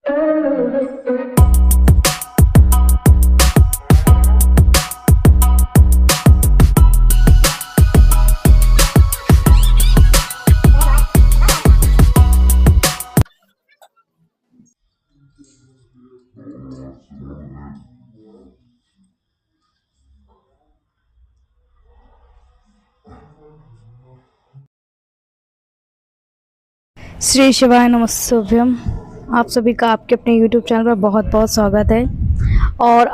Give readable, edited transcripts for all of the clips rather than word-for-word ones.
श्री शिवाय नमस्तुभ्यम। आप सभी का आपके अपने YouTube चैनल पर बहुत बहुत स्वागत है। और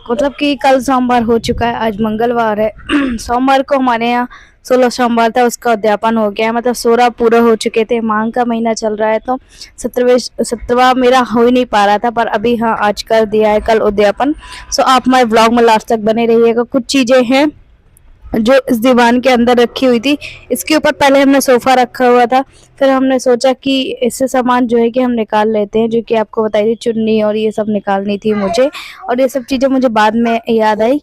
मतलब कि कल सोमवार हो चुका है, आज मंगलवार है। सोमवार को हमारे यहाँ 16 सोमवार था, उसका उद्यापन हो गया, मतलब 16 पूरे हो चुके थे। मांग का महीना चल रहा है तो 17वां मेरा हो ही नहीं पा रहा था, पर अभी हाँ आज कर दिया है कल उद्यापन। सो आप हमारे ब्लॉग में लास्ट तक बने रहिएगा। कुछ चीज़ें हैं जो इस दीवान के अंदर रखी हुई थी। इसके ऊपर पहले हमने सोफा रखा हुआ था, फिर हमने सोचा कि इससे सामान जो है कि हम निकाल लेते हैं, जो कि आपको बताई थी चुन्नी और ये सब निकालनी थी मुझे, और ये सब चीज़ें मुझे बाद में याद आई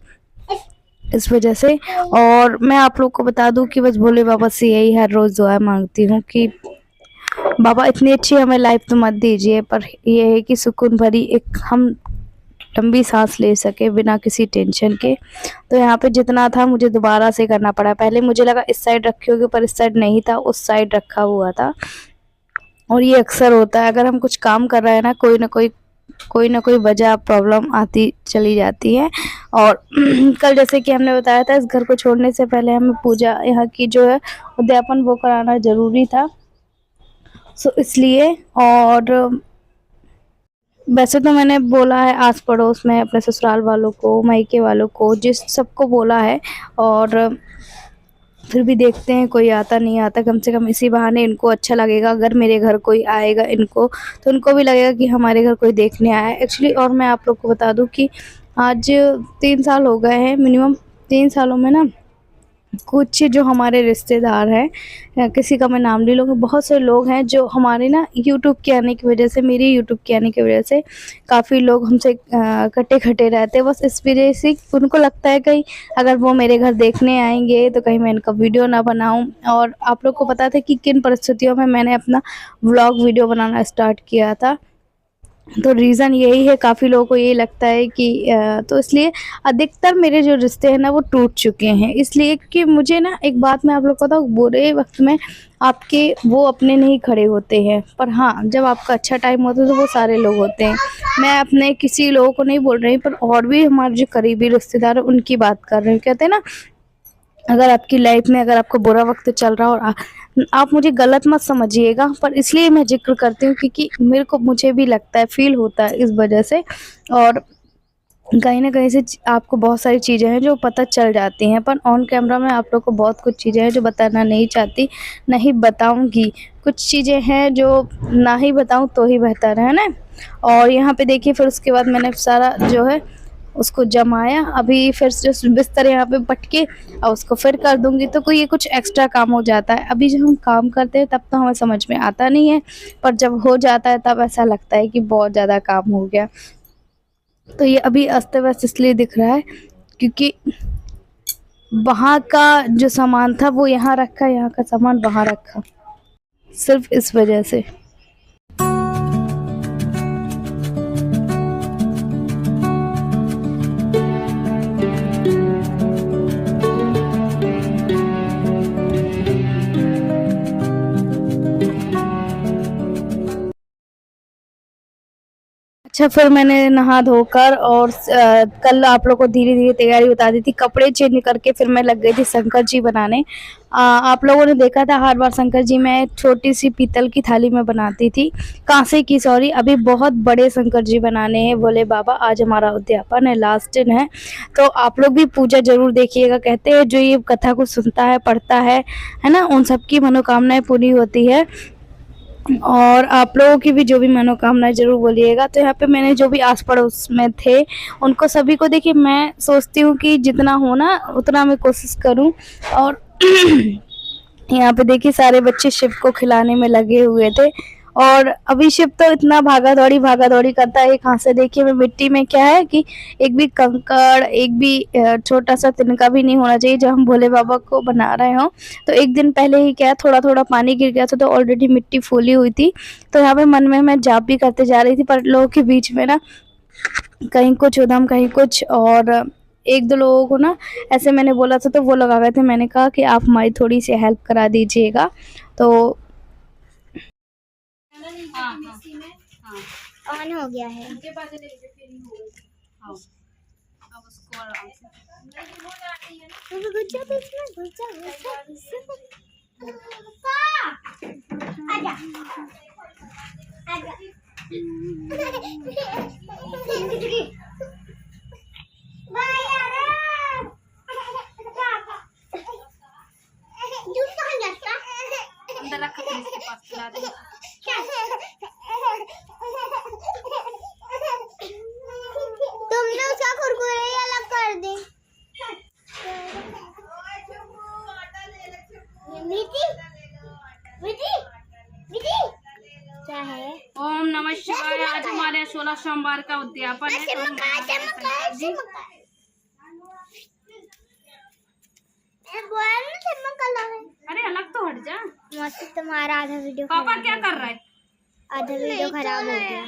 इस वजह से। और मैं आप लोग को बता दूं कि बस भोले बाबा से यही हर रोज़ दुआ मांगती हूँ कि बाबा इतनी अच्छी हमें लाइफ तो मत दीजिए, पर ये है कि सुकून भरी एक हम लंबी सांस ले सके बिना किसी टेंशन के। तो यहाँ पे जितना था मुझे दोबारा से करना पड़ा। पहले मुझे लगा इस साइड रखी होगी, पर इस साइड नहीं था, उस साइड रखा हुआ था। और ये अक्सर होता है, अगर हम कुछ काम कर रहे हैं ना, कोई ना कोई वजह प्रॉब्लम आती चली जाती है। और कल जैसे कि हमने बताया था, इस घर को छोड़ने से पहले हमें पूजा यहाँ की जो है उद्यापन वो कराना ज़रूरी था। सो इसलिए, और वैसे तो मैंने बोला है आस पड़ोस में, अपने ससुराल वालों को, मायके वालों को, जिस सबको बोला है। और फिर भी देखते हैं कोई आता नहीं आता। कम से कम इसी बहाने इनको अच्छा लगेगा, अगर मेरे घर कोई आएगा इनको, तो उनको भी लगेगा कि हमारे घर कोई देखने आया है एक्चुअली। और मैं आप लोग को बता दूं कि आज 3 साल हो गए हैं, मिनिमम 3 सालों में ना कुछ जो हमारे रिश्तेदार हैं, किसी का मैं नाम नहीं लूँगी, बहुत से लोग हैं जो हमारे ना यूट्यूब के आने की वजह से, मेरी यूट्यूब के आने की वजह से काफ़ी लोग हमसे कटे खटे रहते हैं। बस इस वजह से उनको लगता है कहीं अगर वो मेरे घर देखने आएंगे तो कहीं मैं इनका वीडियो ना बनाऊं। और आप लोग को पता था कि किन परिस्थितियों में मैंने अपना व्लॉग वीडियो बनाना स्टार्ट किया था। तो रीज़न यही है, काफ़ी लोगों को यही लगता है कि तो इसलिए अधिकतर मेरे जो रिश्ते हैं ना वो टूट चुके हैं। इसलिए कि मुझे ना एक बात मैं आप लोग को बताऊँ, बुरे वक्त में आपके वो अपने नहीं खड़े होते हैं, पर हाँ जब आपका अच्छा टाइम होता है तो वो सारे लोग होते हैं। मैं अपने किसी लोगों को नहीं बोल रही, पर और भी हमारे जो करीबी रिश्तेदार हैं उनकी बात कर रही हूँ। कहते हैं ना, अगर आपकी लाइफ में अगर आपको बुरा वक्त चल रहा हो, और आप मुझे गलत मत समझिएगा, पर इसलिए मैं जिक्र करती हूँ क्योंकि मुझे भी लगता है, फील होता है इस वजह से। और कहीं ना कहीं से आपको बहुत सारी चीज़ें हैं जो पता चल जाती हैं, पर ऑन कैमरा में आप लोग को बहुत कुछ चीज़ें हैं जो बताना नहीं चाहती, नहीं बताऊंगी। कुछ चीज़ें हैं जो ना ही बताऊं तो ही बेहतर है ना। और यहाँ पे देखिए, फिर उसके बाद मैंने सारा जो है उसको जमाया। अभी फिर जो बिस्तर यहाँ पे पटके और उसको फिर कर दूंगी, तो कोई ये कुछ एक्स्ट्रा काम हो जाता है। अभी जब हम काम करते हैं तब तो हमें समझ में आता नहीं है, पर जब हो जाता है तब ऐसा लगता है कि बहुत ज़्यादा काम हो गया। तो ये अभी अस्त व्यस्त इसलिए दिख रहा है क्योंकि वहाँ का जो सामान था वो यहाँ रखा, यहाँ का सामान वहाँ रखा, सिर्फ इस वजह से। अच्छा, फिर मैंने नहा धोकर और कल आप लोग को धीरे धीरे तैयारी बता दी थी। कपड़े चेंज करके फिर मैं लग गई थी शंकर जी बनाने। आप लोगों ने देखा था हर बार शंकर जी मैं छोटी सी पीतल की थाली में बनाती थी, कांसे की सॉरी। अभी बहुत बड़े शंकर जी बनाने हैं भोले बाबा। आज हमारा उद्यापन है, लास्ट दिन है, तो आप लोग भी पूजा जरूर देखिएगा। कहते हैं जो ये कथा को सुनता है, पढ़ता है ना, उन सबकी मनोकामनाएं पूरी होती है। और आप लोगों की भी जो भी मनोकामनाएं जरूर बोलिएगा। तो यहाँ पे मैंने जो भी आस पड़ोस में थे उनको सभी को, देखिए मैं सोचती हूँ कि जितना हो ना उतना मैं कोशिश करूँ। और यहाँ पे देखिए सारे बच्चे शिव को खिलाने में लगे हुए थे। और अभिषेक तो इतना भागा दौड़ी करता है। कहाँ से देखिए मैं मिट्टी में क्या है कि एक भी कंकड़, एक भी छोटा सा तिनका भी नहीं होना चाहिए जब हम भोले बाबा को बना रहे हो। तो एक दिन पहले ही क्या थोड़ा थोड़ा पानी गिर गया था, तो ऑलरेडी मिट्टी फूली हुई थी। तो यहाँ पे मन में मैं जाप भी करते जा रही थी, पर लोगों के बीच में ना कहीं कुछ उधम कहीं कुछ, और एक दो लोगों को ना ऐसे मैंने बोला था तो वो लोग आ गए थे। मैंने कहा कि आप हमारी थोड़ी सी हेल्प करा दीजिएगा। तो ऑन हो गया है। अंदर रखा पुलिस के पास खिला दे। तुमने उसका कुरकुरे ही अलग कर दी। मीठी मीठी मीठी क्या है? ओम नमः शिवाय। आज हमारे 16 सोमवार का उद्यापन है। अरे अलग तो हट जा। मौसी तुम्हारा आधा वीडियो पापा क्या कर रहा है? आधा वीडियो खराब हो गया।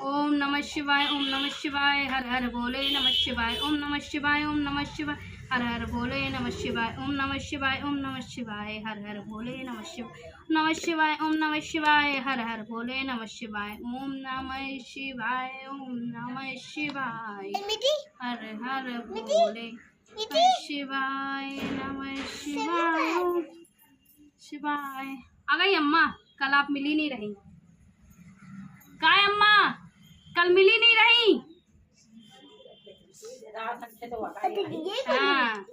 ओम नमः शिवाय, ओम नमः शिवाय, हर हर भोले नमः शिवाय, ओम नमः शिवाय, ओम नमः शिवाय, हर हर भोले नमः शिवाय, ओम नमः शिवाय, ओम नमः शिवाय, हर हर भोले नमः शिवाय, नमः शिवाय, ओम नमः शिवाय, हर हर भोले नमः शिवाय, ओम नमः शिवाय, ओम नमः शिवाय, हर हर भोले नमः शिवाय, नमः शिवाय, शिवाय। आ गई अम्मा, कल आप मिली नहीं रही। काय अम्मा, कल मिली नहीं रही। हाँ।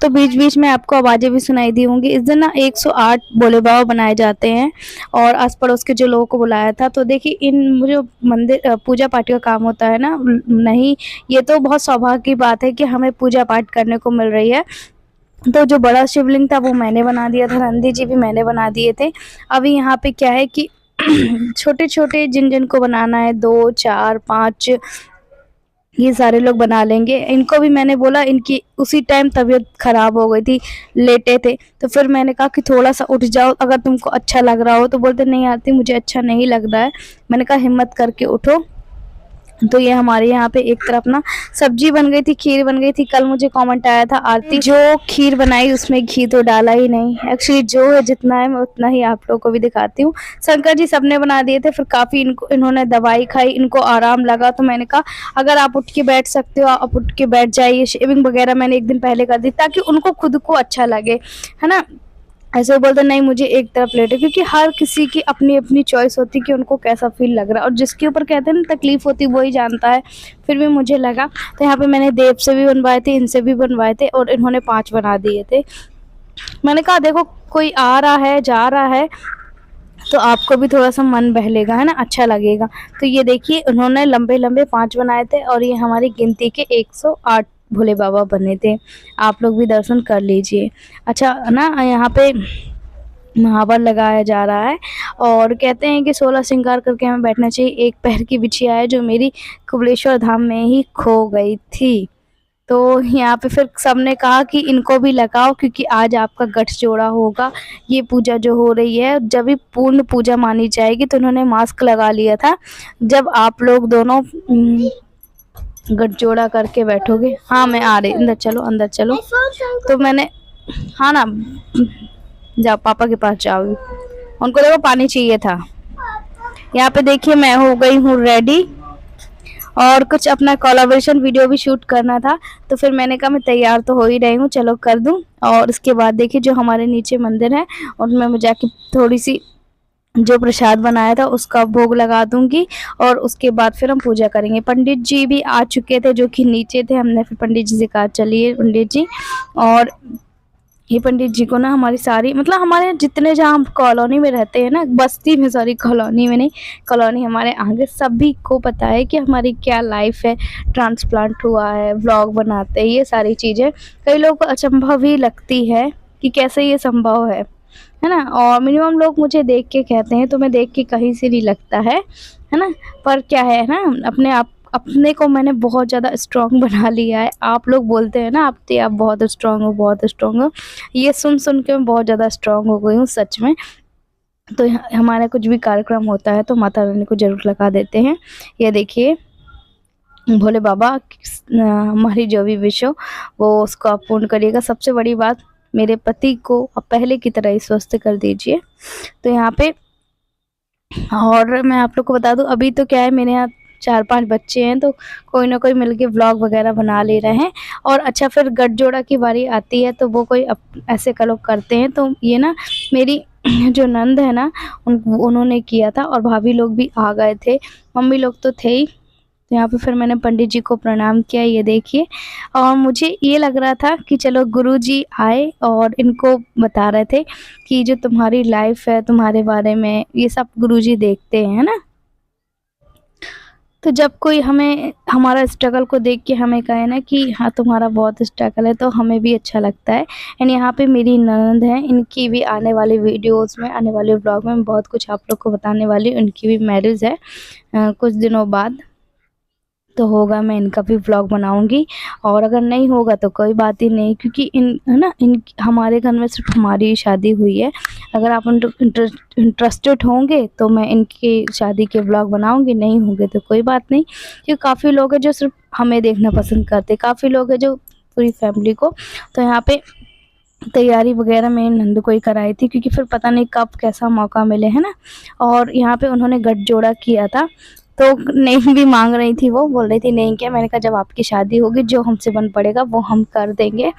तो बीच बीच में आपको आवाज़ें भी सुनाई दी होंगी। इस दिन ना 108 भोले बाबा बनाए जाते हैं और आस पड़ोस के जो लोगों को बुलाया था। तो देखिए इन जो मंदिर पूजा पाठ का काम होता है ना, नहीं ये तो बहुत सौभाग्य की बात है कि हमें पूजा पाठ करने को मिल रही है। तो जो बड़ा शिवलिंग था वो मैंने बना दिया था, नंदी जी भी मैंने बना दिए थे। अभी यहाँ पे क्या है कि छोटे छोटे जिन जिन को बनाना है 2 4 5 ये सारे लोग बना लेंगे। इनको भी मैंने बोला, इनकी उसी टाइम तबीयत खराब हो गई थी, लेटे थे। तो फिर मैंने कहा कि थोड़ा सा उठ जाओ अगर तुमको अच्छा लग रहा हो। तो बोलते नहीं आती, मुझे अच्छा नहीं लग रहा है। मैंने कहा हिम्मत करके उठो। तो ये हमारे यहाँ पे एक तरफ ना सब्जी बन गई थी, खीर बन गई थी। कल मुझे कमेंट आया था आरती जो खीर बनाई उसमें घी तो डाला ही नहीं। एक्चुअली जो है जितना है मैं उतना ही आप लोगों को भी दिखाती हूँ। शंकर जी सबने बना दिए थे। फिर काफ़ी इन्होंने दवाई खाई, इनको आराम लगा। तो मैंने कहा अगर आप उठ के बैठ सकते हो आप उठ के बैठ जाइए। शेविंग वगैरह मैंने एक दिन पहले कर दी ताकि उनको खुद को अच्छा लगे, है ना। ऐसे बोलते नहीं मुझे एक तरफ लेटे, क्योंकि हर किसी की अपनी अपनी चॉइस होती है कि उनको कैसा फील लग रहा है, और जिसके ऊपर कहते हैं ना तकलीफ होती वही जानता है। फिर भी मुझे लगा, तो यहाँ पे मैंने देव से भी बनवाए थे, इनसे भी बनवाए थे, और इन्होंने 5 बना दिए थे। मैंने कहा देखो कोई आ रहा है जा रहा है तो आपको भी थोड़ा सा मन बहलेगा, है ना, अच्छा लगेगा। तो ये देखिए उन्होंने लंबे लंबे 5 बनाए थे और ये हमारी गिनती के 108 भोले बाबा बने थे। आप लोग भी दर्शन कर लीजिए। अच्छा ना, यहाँ पे महावर लगाया जा रहा है और कहते हैं कि 16 श्रृंगार करके हमें बैठना चाहिए। एक पैर की बिछिया है जो मेरी कुबलेश्वर धाम में ही खो गई थी। तो यहाँ पे फिर सबने कहा कि इनको भी लगाओ क्योंकि आज आपका गठजोड़ा होगा। ये पूजा जो हो रही है जब भी पूर्ण पूजा मानी जाएगी। तो उन्होंने मास्क लगा लिया था। जब आप लोग दोनों गठजोड़ा करके बैठोगे, हाँ मैं आ रही, अंदर चलो अंदर चलो। तो मैंने, हाँ ना, जाओ पापा के पास जाओ, उनको देखो पानी चाहिए था। यहाँ पे देखिए मैं हो गई हूँ रेडी और कुछ अपना कोलैबोरेशन वीडियो भी शूट करना था। तो फिर मैंने कहा मैं तैयार तो हो ही रही हूँ, चलो कर दूँ। और उसके बाद देखिए जो हमारे नीचे मंदिर है उनमें मैं जाके थोड़ी सी जो प्रसाद बनाया था उसका भोग लगा दूंगी और उसके बाद फिर हम पूजा करेंगे। पंडित जी भी आ चुके थे जो कि नीचे थे। हमने फिर पंडित जी से कहा चलिए पंडित जी, और ये पंडित जी को ना हमारी सारी मतलब हमारे जितने जहाँ हम कॉलोनी में रहते हैं ना, बस्ती में, सॉरी कॉलोनी में नहीं, कॉलोनी हमारे आगे, सभी को पता है कि हमारी क्या लाइफ है, ट्रांसप्लांट हुआ है, व्लॉग बनाते हैं, ये सारी चीज़ें कई लोगों को अचंभव ही लगती है कि कैसे ये संभव है ना। और मिनिमम लोग मुझे देख के कहते हैं, तुम्हें देख के कहीं से नहीं लगता है ना। पर क्या है ना, अपने को मैंने बहुत ज़्यादा स्ट्रॉन्ग बना लिया है। आप लोग बोलते हैं ना आप बहुत स्ट्रॉन्ग हो, बहुत स्ट्रॉन्ग हो, ये सुन सुन के मैं बहुत ज़्यादा स्ट्रॉन्ग हो गई हूँ सच में। तो हमारा कुछ भी कार्यक्रम होता है तो माता रानी को ज़रूर लगा देते हैं। ये देखिए भोले बाबा हमारी जो भी विश हो वो उसको आप पूर्ण करिएगा। सबसे बड़ी बात, मेरे पति को अब पहले की तरह ही स्वस्थ कर दीजिए। तो यहाँ पे और मैं आप लोग को बता दूं, अभी तो क्या है, मेरे यहाँ 4-5 बच्चे हैं, तो कोई ना कोई मिलके व्लॉग वगैरह बना ले रहे हैं। और अच्छा फिर गठजोड़ा की बारी आती है तो वो कोई ऐसे का लोग करते हैं। तो ये ना मेरी जो नंद है ना, उन्होंने किया था और भाभी लोग भी आ गए थे, मम्मी लोग तो थे ही। तो यहाँ पे फिर मैंने पंडित जी को प्रणाम किया, ये देखिए। और मुझे ये लग रहा था कि चलो गुरुजी आए और इनको बता रहे थे कि जो तुम्हारी लाइफ है, तुम्हारे बारे में ये सब गुरुजी देखते हैं ना। तो जब कोई हमें हमारा स्ट्रगल को देख के हमें कहे ना कि हाँ तुम्हारा बहुत स्ट्रगल है, तो हमें भी अच्छा लगता है। एंड यहाँ पे मेरी ननद है, इनकी भी आने वाली वीडियोस में, आने वाले व्लॉग में बहुत कुछ आप लोग को बताने वाली हूँ। उनकी भी मैरिज है कुछ दिनों बाद, तो होगा मैं इनका भी व्लॉग बनाऊंगी। और अगर नहीं होगा तो कोई बात ही नहीं, क्योंकि इन है ना, इन हमारे घर में सिर्फ हमारी शादी हुई है। अगर आप इंटरेस्टेड होंगे तो मैं इनकी शादी के व्लॉग बनाऊंगी, नहीं होंगे तो कोई बात नहीं। क्योंकि काफ़ी लोग हैं जो सिर्फ हमें देखना पसंद करते, काफ़ी लोग हैं जो पूरी फैमिली को। तो यहाँ पे तैयारी वगैरह मैं नंद को ही कराई थी, क्योंकि फिर पता नहीं कब कैसा मौका मिले, है ना। और यहाँ पे उन्होंने गठजोड़ा किया था, तो नहीं भी मांग रही थी, वो बोल रही थी नहीं क्या। मैंने कहा जब आपकी शादी होगी जो हमसे बन पड़ेगा वो हम कर देंगे।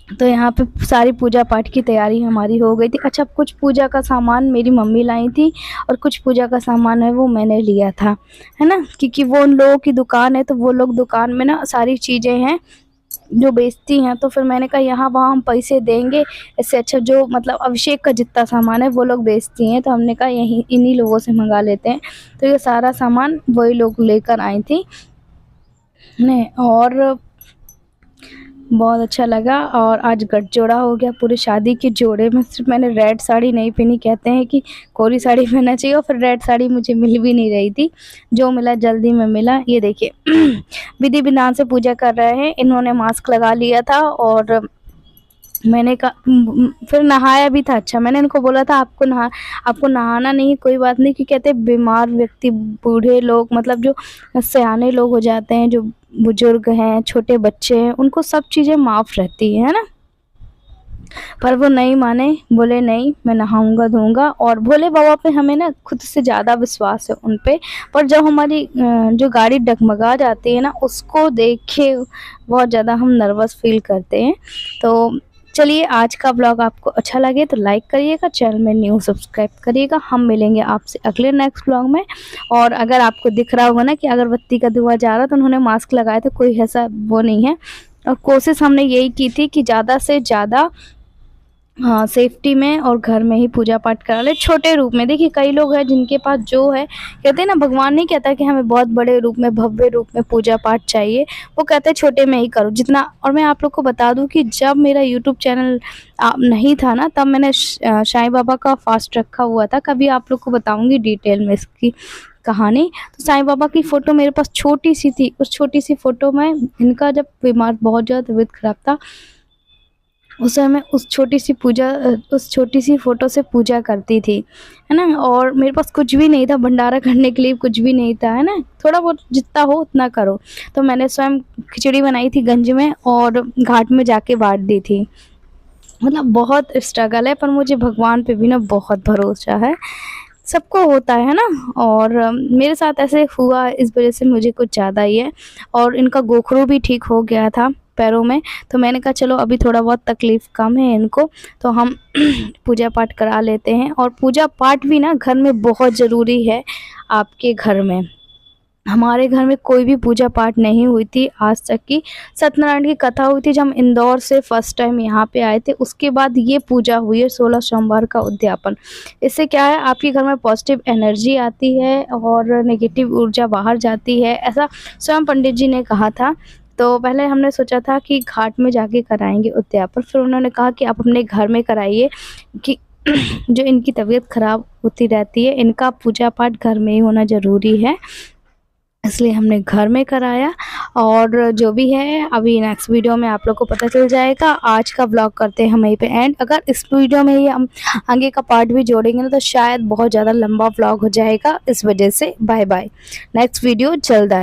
तो यहाँ पे सारी पूजा पाठ की तैयारी हमारी हो गई थी। अच्छा, कुछ पूजा का सामान मेरी मम्मी लाई थी और कुछ पूजा का सामान है वो मैंने लिया था, है ना। क्योंकि वो उन लोगों की दुकान है, तो वो लोग दुकान में ना सारी चीज़ें हैं जो बेचती हैं। तो फिर मैंने कहा यहाँ वहाँ हम पैसे देंगे, इससे अच्छा जो मतलब अभिषेक का जितना सामान है वो लोग बेचती हैं, तो हमने कहा यहीं इन्हीं लोगों से मंगा लेते हैं। तो ये सारा सामान वही लोग लेकर आई थी ने, और बहुत अच्छा लगा। और आज गठजोड़ा हो गया पूरे शादी के जोड़े में। सिर्फ मैंने रेड साड़ी नहीं पहनी, कहते हैं कि कोरी साड़ी पहनना चाहिए, और फिर रेड साड़ी मुझे मिल भी नहीं रही थी, जो मिला जल्दी में मिला। ये देखिए विधि विधान से पूजा कर रहे हैं, इन्होंने मास्क लगा लिया था और मैंने कहा फिर नहाया भी था। अच्छा, मैंने इनको बोला था आपको नहाना नहीं, कोई बात नहीं, क्योंकि कहते बीमार व्यक्ति, बूढ़े लोग, मतलब जो सयाने लोग हो जाते हैं, जो बुजुर्ग हैं, छोटे बच्चे हैं, उनको सब चीज़ें माफ़ रहती है ना। पर वो नहीं माने, बोले नहीं मैं नहाऊंगा धोऊंगा। और भोले बाबा पे हमें ना खुद से ज़्यादा विश्वास है उन पे। पर जब हमारी जो गाड़ी डगमगा जाती है ना, उसको देख के बहुत ज़्यादा हम नर्वस फील करते हैं। तो चलिए, आज का ब्लॉग आपको अच्छा लगे तो लाइक करिएगा, चैनल में न्यू सब्सक्राइब करिएगा। हम मिलेंगे आपसे अगले नेक्स्ट ब्लॉग में। और अगर आपको दिख रहा होगा ना कि अगरबत्ती का धुआं जा रहा है, तो उन्होंने मास्क लगाया था, कोई ऐसा वो नहीं है। और कोशिश हमने यही की थी कि ज़्यादा से ज़्यादा हाँ सेफ्टी में और घर में ही पूजा पाठ करा ले, छोटे रूप में। देखिए कई लोग हैं जिनके पास जो है, कहते हैं ना भगवान नहीं कहता कि हमें बहुत बड़े रूप में, भव्य रूप में पूजा पाठ चाहिए, वो कहते हैं छोटे में ही करो जितना। और मैं आप लोग को बता दूं कि जब मेरा यूट्यूब चैनल नहीं था ना, तब मैंने साईं बाबा का फास्ट रखा हुआ था, कभी आप लोग को बताऊँगी डिटेल में इसकी कहानी। तो साईं बाबा की फ़ोटो मेरे पास छोटी सी थी, उस छोटी सी फ़ोटो में इनका जब बीमार बहुत ज़्यादा तबीयत खराब था, उस समय उस छोटी सी फ़ोटो से पूजा करती थी, है ना। और मेरे पास कुछ भी नहीं था, भंडारा करने के लिए कुछ भी नहीं था, है ना। थोड़ा बहुत जितना हो उतना करो। तो मैंने स्वयं खिचड़ी बनाई थी गंज में और घाट में जाके बांट दी थी। मतलब बहुत स्ट्रगल है, पर मुझे भगवान पे भी ना बहुत भरोसा है। सबको होता है ना, और मेरे साथ ऐसे हुआ, इस वजह से मुझे कुछ ज़्यादा ही है। और इनका गोखरू भी ठीक हो गया था पैरों में, तो मैंने कहा चलो अभी थोड़ा बहुत तकलीफ़ कम है इनको, तो हम पूजा पाठ करा लेते हैं। और पूजा पाठ भी ना घर में बहुत ज़रूरी है आपके घर में, हमारे घर में कोई भी पूजा पाठ नहीं हुई थी आज तक की। सत्यनारायण की कथा हुई थी जब हम इंदौर से फर्स्ट टाइम यहाँ पे आए थे, उसके बाद ये पूजा हुई है 16 सोमवार का उद्यापन। इससे क्या है, आपके घर में पॉजिटिव एनर्जी आती है और नेगेटिव ऊर्जा बाहर जाती है, ऐसा स्वयं पंडित जी ने कहा था। तो पहले हमने सोचा था कि घाट में जाके कराएंगे उद्यापन, फिर उन्होंने कहा कि आप अपने घर में कराइए कि जो इनकी तबीयत खराब होती रहती है, इनका पूजा पाठ घर में ही होना ज़रूरी है, इसलिए हमने घर में कराया। और जो भी है अभी नेक्स्ट वीडियो में आप लोग को पता चल जाएगा। आज का व्लॉग करते हैं हम यहीं पे एंड। अगर इस वीडियो में ही हम आगे का पार्ट भी जोड़ेंगे ना तो शायद बहुत ज़्यादा लंबा व्लॉग हो जाएगा, इस वजह से बाय बाय। नेक्स्ट वीडियो जल्द आए।